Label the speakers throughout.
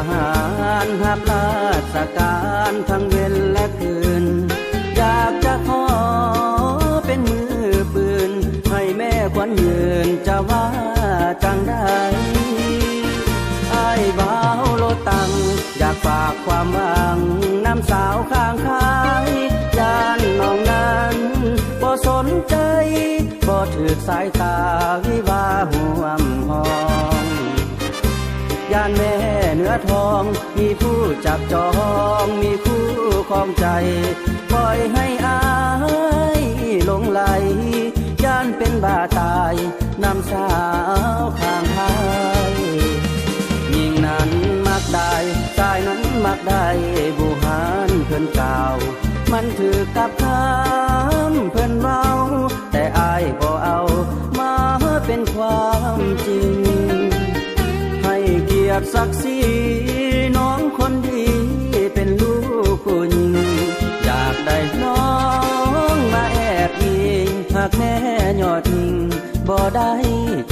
Speaker 1: หารหับราชการทั้งเว้นและคืนอยากจะขอเป็นมือปืนให้แม่ขวัญยืนจะว่าจังได้อ้ายบ่าวโลตังอยากฝากความหวังน้ำสาวข้างคายย่านน้องนั้นบ่สนใจบ่ถือสายตาวิวาห่วมห้องย่านแม่เนื้อทองมีผู้จับจองมีคู่ครองใจปล่อยให้อายหลงไหลย่านเป็นบ้าตายนำสาวข้างทางยิ่งนั้นมักได้ชายนั้นมักได้บูหานเพิ่นกล่าวมันถือกับคำเพิ่นเว้าแต่อายบ่เอามาเป็นความจริงให้เกียรติศักดิ์ศรีน้องคนดีเป็นลูกผู้หญิงอยากได้น้องมาแอบอิงหากแม่ยอดทิ้งบ่ได้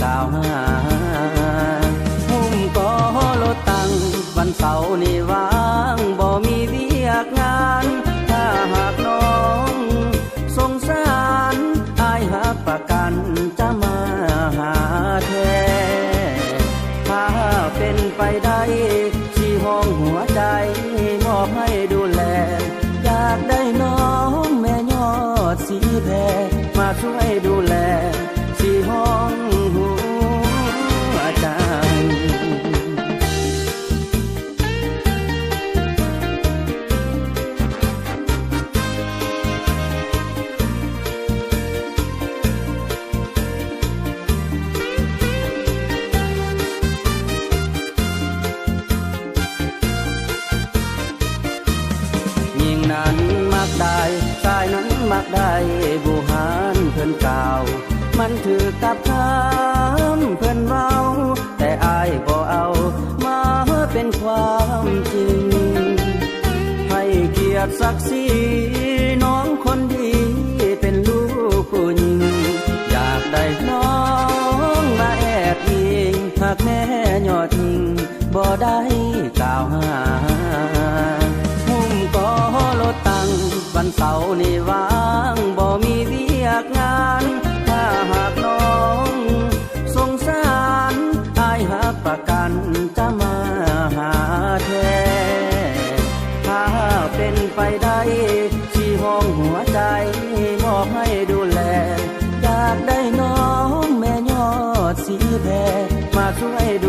Speaker 1: กล่าวหาหุ้มก็ลดตังวันเสาร์นี่ว่างบ่มีเวียกงานถ้าหากน้องสงสารอายหักประกันจะมาหาแท้ถ้าเป็นไปได้ที่ห้องหัวใจมอบให้ดูแลอยากได้น้องแม่ยอดสีแพรมาช่วยดูแลที่ห้องหัวใจนั้นมักได้ชายนั้นมักได้บูหานเพิ่นกล่าวมันถือกับคำเพิ่นเว้าแต่อายบ่เอามาเป็นความจริงให้เกียรติศักดิ์ศรีน้องคนดีเป็นลูกผู้หญิงอยากได้น้องมาแอบอิงหากแม่ยอดทิ้งบ่ได้กล่าวหาก็ลดตังวันเสาร์นี่ว่างบ่มีเวียกงานถ้าหากน้องสงสารอายหักประกันจะมาหาแท้ถ้าเป็นไปได้ที่ห้องหัวใจมอบให้ดูแลอยากได้น้องแม่ยอดสีแพรมาช่วยดู